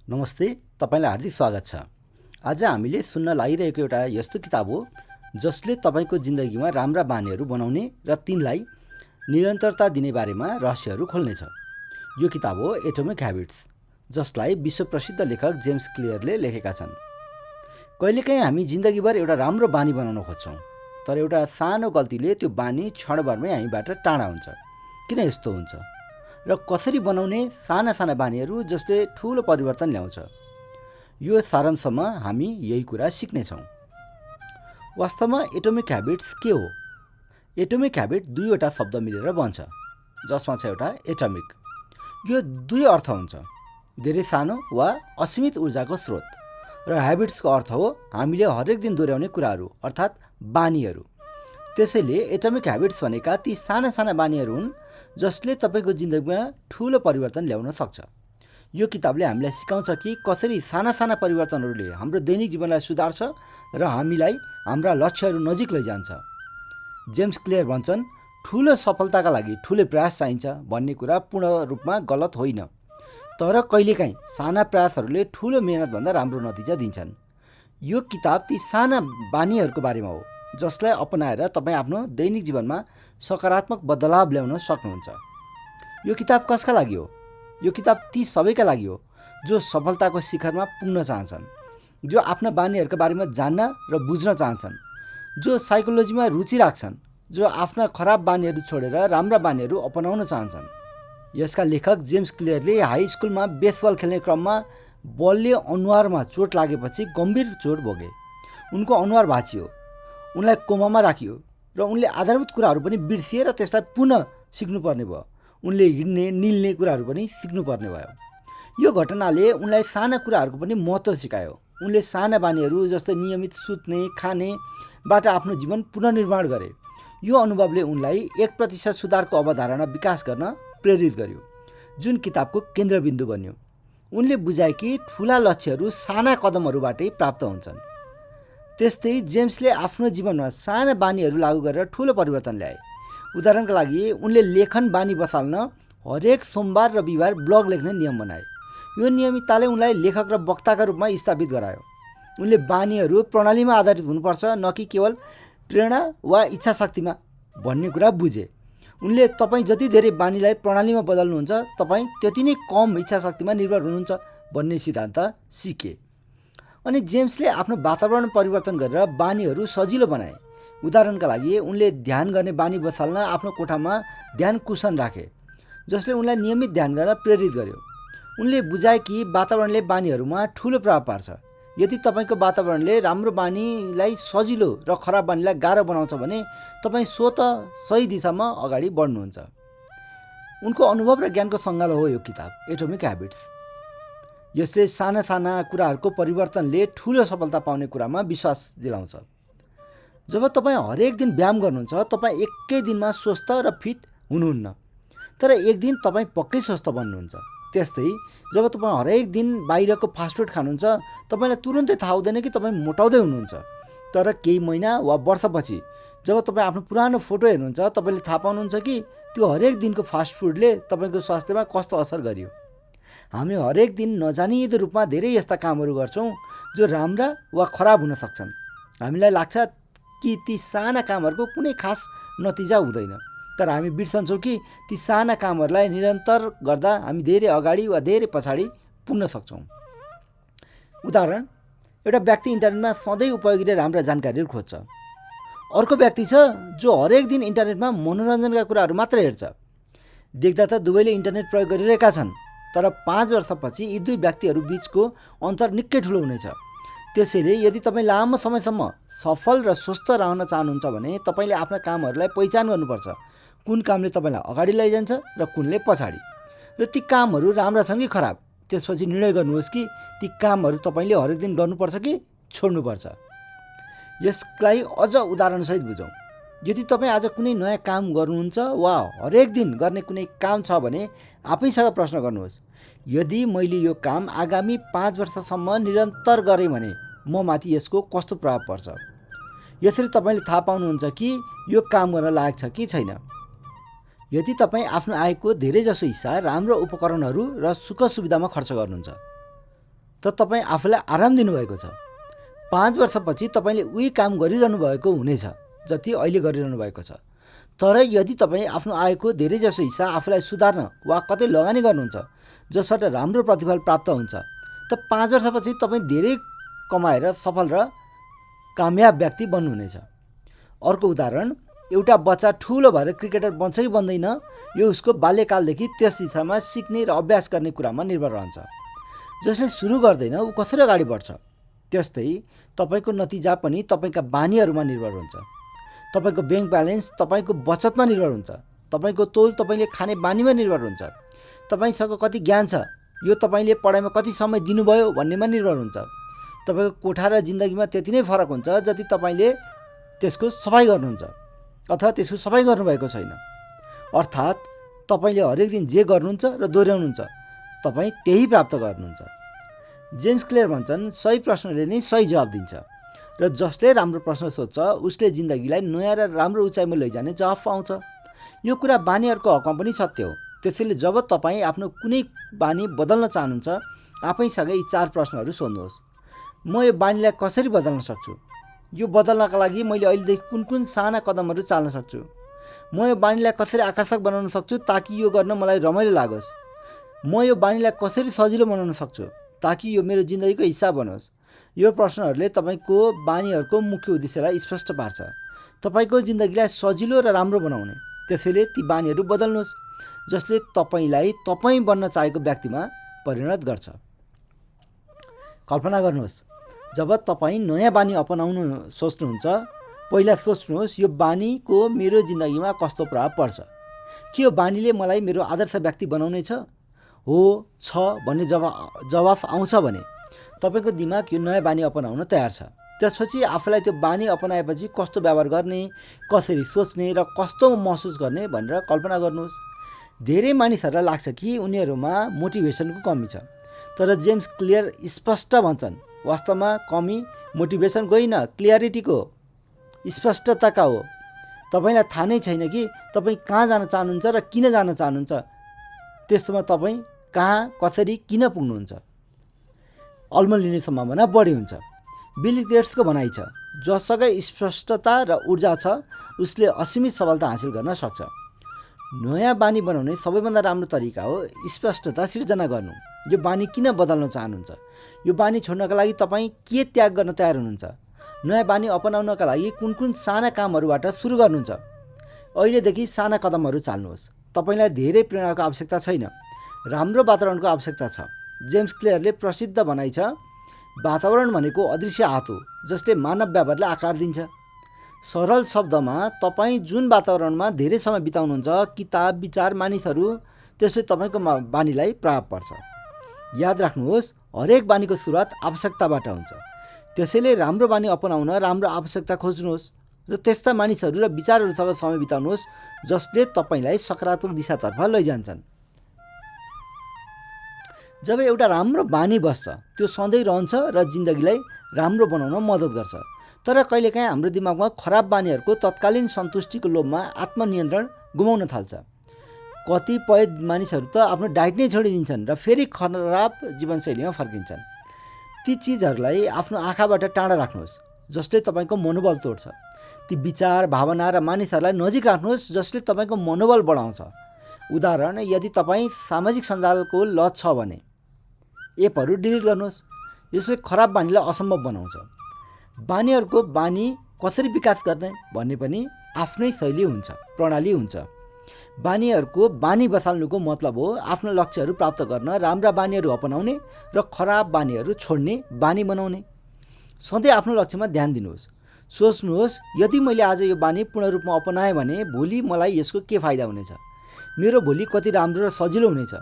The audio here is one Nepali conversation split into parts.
नमस्ते, तपाईँलाई हार्दिक स्वागत छ। आज हामीले सुन्न लागिरहेको एउटा यस्तो किताब हो जसले तपाईँको जिन्दगीमा राम्रा बानीहरू बनाउने र तिनलाई निरन्तरता दिने बारेमा रहस्यहरू खोल्नेछ। यो किताब हो एटोमिक ह्याबिट्स, जसलाई विश्व प्रसिद्ध लेखक जेम्स क्लियरले लेखेका छन्। कहिलेकाहीँ हामी जिन्दगीभर एउटा राम्रो बानी बनाउन खोज्छौँ, तर एउटा सानो गल्तीले त्यो बानी क्षणभरमै हामीबाट टाढा हुन्छ। किन यस्तो हुन्छ र कसरी बनाउने साना साना बानीहरू जसले ठुलो परिवर्तन ल्याउँछ, यो सारांशमा हामी यही कुरा सिक्नेछौँ। वास्तवमा एटोमिक ह्याबिट्स के हो? एटोमिक ह्याबिट दुईवटा शब्द मिलेर बन्छ, जसमा छ एउटा एटमिक। यो दुई अर्थ हुन्छ, धेरै सानो वा असीमित ऊर्जाको स्रोत, र ह्याबिट्सको अर्थ हो हामीले हरेक दिन दोहोऱ्याउने कुराहरू, अर्थात् बानीहरू। त्यसैले एटमिक ह्याबिट्स भनेका ती साना साना बानीहरू हुन् जसले तपाईँको जिन्दगीमा ठुलो परिवर्तन ल्याउन सक्छ। यो किताबले हामीलाई सिकाउँछ कि कसरी साना साना परिवर्तनहरूले हाम्रो दैनिक जीवनलाई सुधार्छ र हामीलाई हाम्रा लक्ष्यहरू नजिक लैजान्छ। जेम्स क्लियर भन्छन्, ठुलो सफलताका लागि ठुलो प्रयास चाहिन्छ भन्ने कुरा पूर्ण रूपमा गलत होइन, तर कहिलेकाहीँ साना प्रयासहरूले ठुलो मेहनतभन्दा राम्रो नतिजा दिन्छन्। यो किताब ती साना बानीहरूको बारेमा हो जसलाई अपनाएर तपाईँ आफ्नो दैनिक जीवनमा सकारात्मक बदलाव ल्याउन सक्नुहुन्छ। यो किताब कसका लागि हो? यो किताब ती सबैका लागि हो जो सफलताको शिखरमा पुग्न चाहन्छन्, जो आफ्ना बानीहरूका बारेमा जान्न र बुझ्न चाहन्छन्, जो साइकोलोजीमा रुचि राख्छन्, जो आफ्ना खराब बानीहरू छोडेर राम्रा बानीहरू अपनाउन चाहन्छन्। यसका लेखक जेम्स क्लियरले हाई स्कुलमा बेसबल खेल्ने क्रममा बलले अनुहारमा चोट लागेपछि गम्भीर चोट भोगे। उनको अनुहार भाँचियो, उनलाई कोमामा राखियो र उनले आधारभूत कुराहरू पनि बिर्सिए र त्यसलाई पुनः सिक्नुपर्ने भयो। उनले हिँड्ने निल्ने कुराहरू पनि सिक्नुपर्ने भयो। यो घटनाले उनलाई साना कुराहरूको पनि महत्त्व सिकायो। उनले साना बानीहरू जस्तै नियमित सुत्ने, खानेबाट आफ्नो जीवन पुनर्निर्माण गरे। यो अनुभवले उनलाई 1% सुधारको अवधारणा विकास गर्न प्रेरित गर्यो, जुन किताबको केन्द्रबिन्दु बन्यो। उनले बुझाए कि ठुला लक्ष्यहरू साना कदमहरूबाटै प्राप्त हुन्छन्। त्यस्तै जेम्सले आफ्नो जीवनमा साना बानीहरू लागू गरेर ठुलो परिवर्तन ल्याए। उदाहरणका लागि उनले लेखन बानी बसाल्न हरेक सोमबार र बिहिबार ब्लग लेख्ने नियम बनाए। यो नियमितताले उनलाई लेखक र वक्ताका रूपमा स्थापित गरायो। उनले बानीहरू प्रणालीमा आधारित हुनुपर्छ, न कि केवल प्रेरणा वा इच्छा शक्तिमा भन्ने कुरा बुझे। उनले तपाईँ जति धेरै बानीलाई प्रणालीमा बदल्नुहुन्छ, तपाईँ त्यति नै कम इच्छा शक्तिमा निर्भर हुनुहुन्छ भन्ने सिद्धान्त सिके। अनि जेम्सले आफ्नो वातावरण परिवर्तन गरेर बानीहरू सजिलो बनाए। उदाहरणका लागि उनले ध्यान गर्ने बानी बसाल्न आफ्नो कोठामा ध्यान कुसन राखे, जसले उनलाई नियमित ध्यान गर्न प्रेरित गर्यो। उनले बुझाए कि वातावरणले बानीहरूमा ठुलो प्रभाव पार्छ। यदि तपाईँको वातावरणले राम्रो बानीलाई सजिलो र खराब बानीलाई गाह्रो बनाउँछ भने तपाईँ स्वतः सही दिशामा अगाडि बढ्नुहुन्छ। उनको अनुभव र ज्ञानको सङ्गालो हो यो किताब एटोमिक ह्याबिट्स। यसले साना साना कुराहरूको परिवर्तनले ठुलो सफलता पाउने कुरामा विश्वास दिलाउँछ। जब तपाईँ हरेक दिन व्यायाम गर्नुहुन्छ, तपाईँ एकै दिनमा स्वस्थ र फिट हुनुहुन्न, तर एक दिन तपाईँ पक्कै स्वस्थ बन्नुहुन्छ। त्यस्तै जब तपाईँ हरेक दिन बाहिरको फास्टफुड खानुहुन्छ, तपाईँलाई तुरुन्तै थाहा हुँदैन कि तपाईँ मोटाउँदै हुनुहुन्छ, तर केही महिना वा वर्षपछि जब तपाईँ आफ्नो पुरानो फोटो हेर्नुहुन्छ, तपाईँले थाहा पाउनुहुन्छ कि त्यो हरेक दिनको फास्टफुडले तपाईँको स्वास्थ्यमा कस्तो असर गर्यो। हामी हरेक दिन नजानिदो रूपमा धेरै यस्ता कामहरू गर्छौँ जो राम्रा वा खराब हुन सक्छन्। हामीलाई लाग्छ कि ती साना कामहरूको कुनै खास नतिजा हुँदैन, तर हामी बिर्सन्छौँ कि ती साना कामहरूलाई निरन्तर गर्दा हामी धेरै अगाडि वा धेरै पछाडि पुग्न सक्छौँ। उदाहरण, एउटा व्यक्ति इन्टरनेटमा सधैँ उपयोगी र राम्रा जानकारीहरू खोज्छ। अर्को व्यक्ति छ जो हरेक दिन इन्टरनेटमा मनोरञ्जनका कुराहरू मात्र हेर्छ। देख्दा त दुवैले इन्टरनेट प्रयोग गरिरहेका छन्, तर 5 वर्षपछि यी दुई व्यक्तिहरू बिचको अन्तर निकै ठुलो हुनेछ। त्यसैले यदि तपाईँ लामो समयसम्म सफल र स्वस्थ रहन चाहनुहुन्छ भने तपाईँले आफ्ना कामहरूलाई पहिचान गर्नुपर्छ। कुन कामले तपाईँलाई अगाडि लैजान्छ र कुनले पछाडि, र ती कामहरू राम्रा छन् कि खराब। त्यसपछि निर्णय गर्नुहोस् कि ती कामहरू तपाईँले हरेक दिन गर्नुपर्छ कि छोड्नुपर्छ। यसलाई अझ उदाहरणसहित बुझौँ। यदि तपाईँ आज कुनै नयाँ काम गर्नुहुन्छ वा हरेक दिन गर्ने कुनै काम छ भने आफैसँग प्रश्न गर्नुहोस्, यदि मैले यो काम आगामी 5 वर्षसम्म निरन्तर गरेँ भने म माथि यसको कस्तो प्रभाव पर्छ। यसरी तपाईँले थाहा पाउनुहुन्छ कि यो काम गर्न लायक छ कि छैन। यदि तपाईँ आफ्नो आयको धेरैजसो हिस्सा राम्रो उपकरणहरू र सुख सुविधामा खर्च गर्नुहुन्छ, त तपाईँ आफूलाई आराम दिनुभएको छ। 5 वर्षपछि तपाईँले उही काम गरिरहनु भएको हुनेछ जति अहिले गरिरहनु भएको छ। तर यदि तपाईँ आफ्नो आयको धेरैजसो हिस्सा आफूलाई सुधार्न वा कतै लगानी गर्नुहुन्छ जसबाट राम्रो प्रतिफल प्राप्त हुन्छ, त 5 वर्षपछि तपाईँ धेरै कमाएर सफल र कामयाब व्यक्ति बन्नुहुनेछ। अर्को उदाहरण, एउटा बच्चा ठुलो भएर क्रिकेटर बन्छ कि बन्दैन यो उसको बाल्यकालदेखि त्यस दिशामा सिक्ने र अभ्यास गर्ने कुरामा निर्भर रहन्छ। जसले सुरु गर्दैन ऊ कसरी अगाडि बढ्छ। त्यस्तै तपाईँको नतिजा पनि तपाईँका बानीहरूमा निर्भर हुन्छ। तपाईँको ब्याङ्क ब्यालेन्स तपाईँको बचतमा निर्भर हुन्छ। तपाईँको तौल तपाईँले खाने बानीमा निर्भर हुन्छ। तपाईँसँग कति ज्ञान छ यो तपाईँले पढाइमा कति समय दिनुभयो भन्नेमा निर्भर हुन्छ। तपाईँको कोठा र जिन्दगीमा त्यति नै फरक हुन्छ जति तपाईँले त्यसको सफाइ गर्नुहुन्छ अथवा त्यसको सफाइ गर्नुभएको छैन। अर्थात् तपाईँले हरेक दिन जे गर्नुहुन्छ र दोहोऱ्याउनुहुन्छ तपाईँ त्यही प्राप्त गर्नुहुन्छ। जेम्स क्लियर भन्छन्, सही प्रश्नले नै सही जवाब दिन्छ र जसले राम्रो प्रश्न सोध्छ उसले जिन्दगीलाई नयाँ र राम्रो उचाइमा लैजाने जवाफ पाउँछ। यो कुरा बानीहरूको हकमा पनि सत्य हो। त्यसैले जब तपाईँ आफ्नो कुनै बानी बदल्न चाहनुहुन्छ आफैसँग यी 4 प्रश्नहरू सोध्नुहोस्। म यो बानीलाई कसरी बदल्न सक्छु? यो बदल्नका लागि मैले अहिलेदेखि कुन कुन साना कदमहरू चाल्न सक्छु? म यो बानीलाई कसरी आकर्षक बनाउन सक्छु ताकि यो गर्न मलाई रमाइलो लागोस्? म यो बानीलाई कसरी सजिलो बनाउन सक्छु ताकि यो मेरो जिन्दगीको हिस्सा बनोस्? यो प्रश्नहरूले तपाईँको बानीहरूको मुख्य उद्देश्यलाई स्पष्ट पार्छ, तपाईँको जिन्दगीलाई सजिलो र राम्रो बनाउने। त्यसैले ती बानीहरू बदल्नुहोस् जसले तपाईँलाई तपाईँ बन्न चाहेको व्यक्तिमा परिणत गर्छ। कल्पना गर्नुहोस्, जब तपाईँ नयाँ बानी अपनाउन सोच्नुहुन्छ पहिला सोच्नुहोस् यो बानीको मेरो जिन्दगीमा कस्तो प्रभाव पर्छ। के यो बानीले मलाई मेरो आदर्श व्यक्ति बनाउनेछ? हो, छ भन्ने जवाफ आउँछ भने तपाईँको दिमाग यो नयाँ बानी अपनाउन तयार छ। त्यसपछि आफूलाई त्यो बानी अपनाएपछि कस्तो व्यवहार गर्ने, कसरी सोच्ने र कस्तो महसुस गर्ने भनेर कल्पना गर्नुहोस्। धेरै मानिसहरूलाई लाग्छ कि उनीहरूमा मोटिभेसनको कमी छ, तर जेम्स क्लियर स्पष्ट भन्छन् वास्तवमा कमी मोटिभेसनको होइन क्लियरिटीको, स्पष्टताका हो। तपाईँलाई थाहा नै छैन कि तपाईँ कहाँ जान चाहनुहुन्छ र किन जान चाहनुहुन्छ। त्यस्तोमा तपाईँ कहाँ, कसरी, किन पुग्नुहुन्छ अल्मलिने सम्भावना बढी हुन्छ। बिल गेट्सको भनाइ छ, जससँग स्पष्टता र ऊर्जा छ उसले असीमित सफलता हासिल गर्न सक्छ। नयाँ बानी बनाउने सबैभन्दा राम्रो तरिका हो स्पष्टता सिर्जना गर्नु। यो बानी किन बदल्न चाहनुहुन्छ? यो बानी छोड्नका लागि तपाईँ के त्याग गर्न तयार हुनुहुन्छ? नयाँ बानी अपनाउनका लागि कुन कुन साना कामहरूबाट सुरु गर्नुहुन्छ? अहिलेदेखि साना कदमहरू चाल्नुहोस्। तपाईँलाई धेरै प्रेरणाको आवश्यकता छैन, राम्रो वातावरणको आवश्यकता छ। जेम्स क्लियरले प्रसिद्ध भनाइ छ, वातावरण भनेको अदृश्य हात हो जसले मानव व्यवहारलाई आकार दिन्छ। सरल शब्दमा तपाईँ जुन वातावरणमा धेरै समय बिताउनुहुन्छ, किताब, विचार, मानिसहरू, त्यसले तपाईँको बानीलाई प्रभाव पर्छ। याद राख्नुहोस्, हरेक बानीको सुरुवात आवश्यकताबाट हुन्छ। त्यसैले राम्रो बानी अपनाउन राम्रो आवश्यकता खोज्नुहोस् र त्यस्ता मानिसहरू र विचारहरूसँग समय बिताउनुहोस् जसले तपाईँलाई सकारात्मक दिशातर्फ लैजान्छन्। जब एउटा राम्रो बानी बस्छ त्यो सधैँ रहन्छ र जिन्दगीलाई राम्रो बनाउन मद्दत गर्छ। तर कहिलेकाहीँ हाम्रो दिमागमा खराब बानीहरूको तत्कालीन सन्तुष्टिको लोभमा आत्मनियन्त्रण गुमाउन थाल्छ। कतिपय मानिसहरू त आफ्नो डाइट नै छोडिदिन्छन् र फेरि खराब जीवनशैलीमा फर्किन्छन्। ती चिजहरूलाई आफ्नो आँखाबाट टाढा राख्नुहोस् जसले तपाईँको मनोबल तोड्छ। ती विचार, भावना र मानिसहरूलाई नजिक राख्नुहोस् जसले तपाईँको मनोबल बढाउँछ। उदाहरण, यदि तपाईँ सामाजिक सञ्जालको लत छ भने एपहरू डिलिट गर्नुहोस्। यसले खराब बानीलाई असम्भव बनाउँछ। बानीहरूको बानी कसरी विकास गर्ने भन्ने पनि आफ्नै शैली हुन्छ, प्रणाली हुन्छ। बानीहरूको बानी बसाल्नुको मतलब हो आफ्नो लक्ष्यहरू प्राप्त गर्न राम्रा बानीहरू अपनाउने र खराब बानीहरू छोड्ने बानी बनाउने। सधैँ आफ्नो लक्ष्यमा ध्यान दिनुहोस्। सोच्नुहोस्, यदि मैले आज यो बानी पूर्ण रूपमा अपनाएँ भने भोलि मलाई यसको के फाइदा हुनेछ? मेरो भोलि कति राम्रो र सजिलो हुनेछ?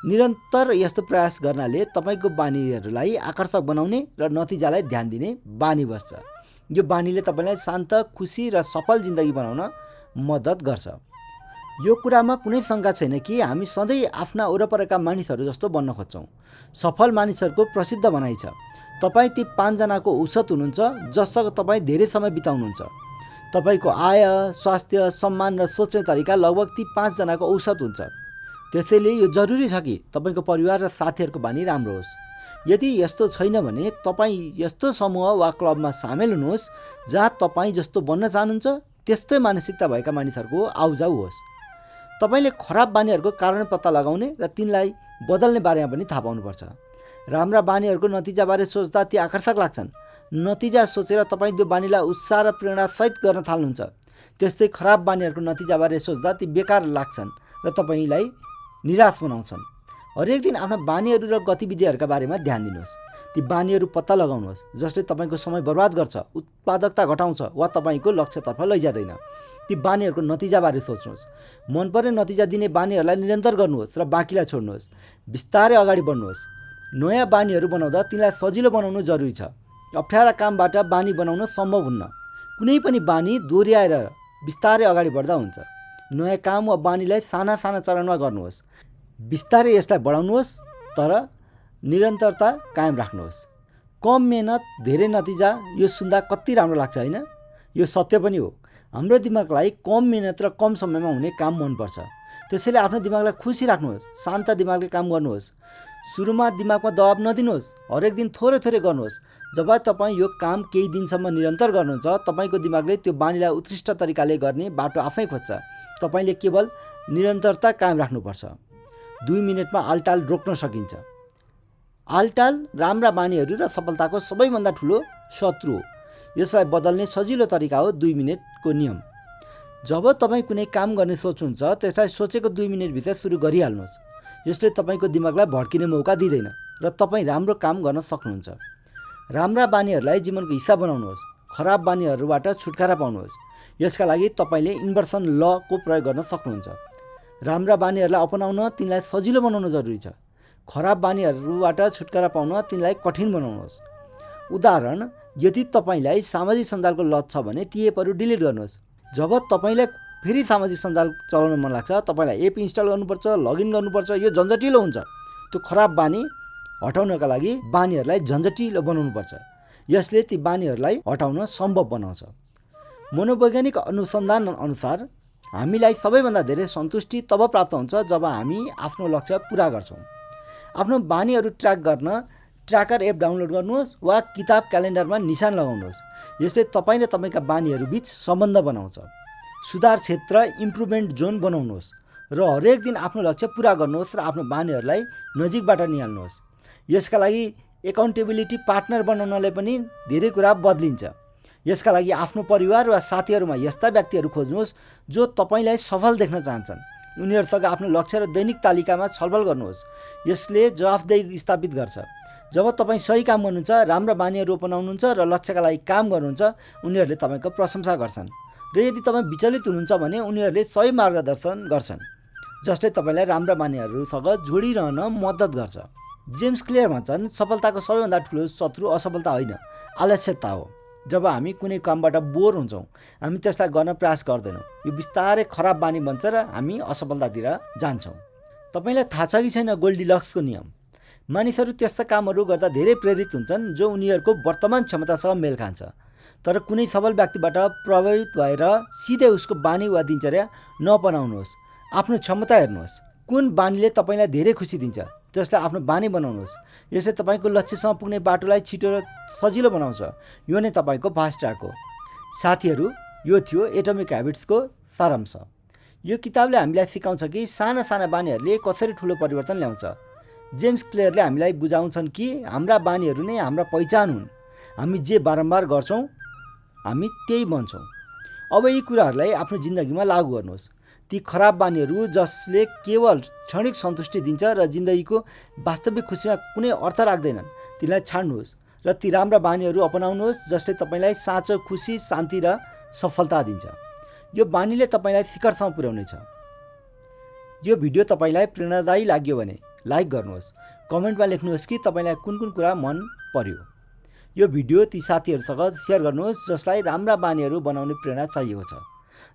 निरन्तर यस्तो प्रयास गर्नाले तपाईँको बानीहरूलाई आकर्षक बनाउने र नतिजालाई ध्यान दिने बानी बस्छ। यो बानीले तपाईँलाई शान्त, खुसी र सफल जिन्दगी बनाउन मद्दत गर्छ। यो कुरामा कुनै शङ्का छैन कि हामी सधैँ आफ्ना वरपरका मानिसहरू जस्तो बन्न खोज्छौँ। सफल मानिसहरूको प्रसिद्ध भनाइ छ, तपाईँ ती 5 जनाको औसत हुनुहुन्छ जससँग तपाईँ धेरै समय बिताउनुहुन्छ। तपाईँको आय, स्वास्थ्य, सम्मान र सोच्ने तरिका लगभग ती 5 जनाको औसत हुन्छ। त्यसैले यो जरुरी छ कि तपाईँको परिवार र साथीहरूको बानी राम्रो होस्। यदि यस्तो छैन भने तपाईँ यस्तो समूह वा क्लबमा सामेल हुनुहोस् जहाँ तपाईँ जस्तो बन्न चाहनुहुन्छ त्यस्तै मानसिकता भएका मानिसहरूको आउजाउ होस्। तपाईँले खराब बानीहरूको कारण पत्ता लगाउने र तिनलाई बदल्ने बारेमा पनि थाहा पाउनुपर्छ। राम्रा बानीहरूको नतिजाबारे सोच्दा ती आकर्षक लाग्छन्। नतिजा सोचेर तपाईँ त्यो बानीलाई उत्साह र प्रेरणासहित गर्न थाल्नुहुन्छ। त्यस्तै खराब बानीहरूको नतिजाबारे सोच्दा ती बेकार लाग्छन् र तपाईँलाई निराश बनाउँछन्। हरेक दिन आफ्ना बानीहरू र गतिविधिहरूका बारेमा ध्यान दिनुहोस्। ती बानीहरू पत्ता लगाउनुहोस् जसले तपाईँको समय बर्बाद गर्छ, उत्पादकता घटाउँछ वा तपाईँको लक्ष्यतर्फ लैजाँदैन। ती बानीहरूको नतिजाबारे सोच्नुहोस्। मनपर्ने नतिजा दिने बानीहरूलाई निरन्तर गर्नुहोस् र बाँकीलाई छोड्नुहोस्। बिस्तारै अगाडि बढ्नुहोस्। नयाँ बानीहरू बनाउँदा तिनलाई सजिलो बनाउनु जरुरी छ। अप्ठ्यारा कामबाट बानी बनाउन सम्भव हुन्न। कुनै पनि बानी दोहोऱ्याएर बिस्तारै अगाडि बढ्दा हुन्छ। नयाँ काम वा बानीलाई साना साना चरणमा गर्नुहोस्। बिस्तारै यसलाई बढाउनुहोस् तर निरन्तरता कायम राख्नुहोस्। कम मेहनत धेरै नतिजा, यो सुन्दा कति राम्रो लाग्छ होइन? यो सत्य पनि हो। हाम्रो दिमागलाई कम मेहनत र कम समयमा हुने काम मनपर्छ। त्यसैले आफ्नो दिमागलाई खुसी राख्नुहोस्। शान्त दिमागले काम गर्नुहोस्। सुरुमा दिमागमा दबाब नदिनुहोस्। हरेक दिन थोरै थोरै गर्नुहोस्। जब तपाईँ यो काम केही दिनसम्म निरन्तर गर्नुहुन्छ तपाईँको दिमागले त्यो बानीलाई उत्कृष्ट तरिकाले गर्ने बाटो आफै खोज्छ। तपाईँले केवल निरन्तरता कायम राख्नुपर्छ। 2 मिनेटमा आलटाल रोक्न सकिन्छ। आलटाल राम्रा बानीहरू र सफलताको सबैभन्दा ठुलो शत्रु हो। यसलाई बदल्ने सजिलो तरिका हो 2 मिनेटको नियम। जब तपाईँ कुनै काम गर्ने सोच्नुहुन्छ त्यसलाई सोचेको 2 मिनेटभित्र सुरु गरिहाल्नुहोस्। यसले तपाईँको दिमागलाई भड्किने मौका दिँदैन र तपाईँ राम्रो काम गर्न सक्नुहुन्छ। राम्रा बानीहरूलाई जीवनको हिस्सा बनाउनुहोस्। खराब बानीहरूबाट छुटकारा पाउनुहोस्। यसका लागि तपाईँले इन्भर्सन लको प्रयोग गर्न सक्नुहुन्छ। राम्रा बानीहरूलाई अपनाउन तिनलाई सजिलो बनाउन जरुरी छ। खराब बानीहरूबाट छुटकारा पाउन तिनलाई कठिन बनाउनुहोस्। उदाहरण, यदि तपाईँलाई सामाजिक सञ्जालको लत छ भने ती एपहरू डिलिट गर्नुहोस्। जब तपाईँलाई फेरि सामाजिक सञ्जाल चलाउन मन लाग्छ तपाईँलाई एप इन्स्टल गर्नुपर्छ, लगइन गर्नुपर्छ। यो झन्झटिलो हुन्छ। त्यो खराब बानी हटाउनका लागि बानीहरूलाई झन्झटिलो बनाउनुपर्छ। यसले ती बानीहरूलाई हटाउन सम्भव बनाउँछ। मनोवैज्ञानिक अनुसन्धान अनुसार हामीलाई सबैभन्दा धेरै सन्तुष्टि तब प्राप्त हुन्छ जब हामी आफ्नो लक्ष्य पुरा गर्छौँ। आफ्नो बानीहरू ट्र्याक गर्न ट्र्याकर एप डाउनलोड गर्नुहोस् वा किताब क्यालेन्डरमा निशान लगाउनुहोस्। यसले तपाईँ र तपाईँका बानीहरू बीच सम्बन्ध बनाउँछ। सुधार क्षेत्र इम्प्रुभमेन्ट जोन बनाउनुहोस् र हरेक दिन आफ्नो लक्ष्य पुरा गर्नुहोस् र आफ्नो बानीहरूलाई नजिकबाट निहाल्नुहोस्। यसका लागि एकाउन्टेबिलिटी पार्टनर बनाउनले पनि धेरै कुरा बदलिन्छ। यसका लागि आफ्नो परिवार वा साथीहरूमा यस्ता व्यक्तिहरू खोज्नुहोस् जो तपाईँलाई सफल देख्न चाहन्छन्। उनीहरूसँग आफ्नो लक्ष्य र दैनिक तालिकामा छलफल गर्नुहोस्। यसले जवाफदेही स्थापित गर्छ। जब तपाईँ सही काम गर्नुहुन्छ, राम्रो बानीहरू अपनाउनुहुन्छ र लक्ष्यका लागि काम गर्नुहुन्छ, उनीहरूले तपाईँको प्रशंसा गर्छन्। र यदि तपाईँ विचलित हुनुहुन्छ भने उनीहरूले सही मार्गदर्शन गर्छन् जसले तपाईँलाई राम्रा बानीहरूसँग जोडिरहन मद्दत गर्छ। जेम्स क्लियर भन्छन्, सफलताको सबैभन्दा ठुलो शत्रु असफलता होइन, आलस्यता हो। जब हामी कुनै कामबाट बोर हुन्छौँ हामी त्यसलाई गर्न प्रयास गर्दैनौँ। यो बिस्तारै खराब बानी बन्छ र हामी असफलतातिर जान्छौँ। तपाईँलाई थाहा छ कि छैन गोल्डिलक्सको नियम? मानिसहरू त्यस्ता कामहरू गर्दा धेरै प्रेरित हुन्छन् जो उनीहरूको वर्तमान क्षमतासँग मेल खान्छ। तर कुनै सफल व्यक्तिबाट प्रभावित भएर सिधै उसको बानी वा दिनचर्या नअपनाउनुहोस्। आफ्नो क्षमता हेर्नुहोस्। कुन बानीले तपाईँलाई धेरै खुसी दिन्छ त्यसलाई आफ्नो बानी बनाउनुहोस्। यसले तपाईँको लक्ष्यसम्म पुग्ने बाटोलाई छिटो र सजिलो बनाउँछ। यो नै तपाईँको फास्ट ट्र्याक हो। साथीहरू, यो थियो एटोमिक ह्याबिट्सको सारांश। यो किताबले हामीलाई सिकाउँछ कि साना साना बानीहरूले कसरी ठुलो परिवर्तन ल्याउँछ। जेम्स क्लियरले हामीलाई बुझाउँछन् कि हाम्रा बानीहरू नै हाम्रा पहिचान हुन्। हामी जे बारम्बार गर्छौँ हामी त्यही बन्छौँ। अब यी कुराहरूलाई आफ्नो जिन्दगीमा लागू गर्नुहोस्। ती खराब बानीहरू जसले केवल क्षणिक सन्तुष्टि दिन्छ र जिन्दगीको वास्तविक खुसीमा कुनै अर्थ राख्दैनन् तिनलाई छाड्नुहोस् र ती राम्रा बानीहरू अपनाउनुहोस् जसले तपाईँलाई साँचो खुसी, शान्ति र सफलता दिन्छ। यो बानीले तपाईँलाई शिखरसम्म पुर्याउनेछ। यो भिडियो तपाईँलाई प्रेरणादायी लाग्यो भने लाइक गर्नुहोस्। कमेन्टमा लेख्नुहोस् कि तपाईँलाई कुन कुन कुरा मन पर्यो। यो भिडियो ती साथीहरूसँग सेयर गर्नुहोस् जसलाई राम्रा बानीहरू बनाउने प्रेरणा चाहिएको छ।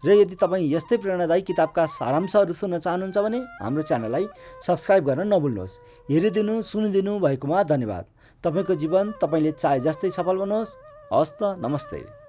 र यदि तपाईँ यस्तै प्रेरणादायी किताबका सारांशहरू सुन्न चाहनुहुन्छ भने हाम्रो च्यानललाई सब्स्क्राइब गर्न नभुल्नुहोस्। हेरिदिनु सुनिदिनु भएकोमा धन्यवाद। तपाईँको जीवन तपाईँले चाहे जस्तै सफल बनोस्। हवस् त, नमस्ते।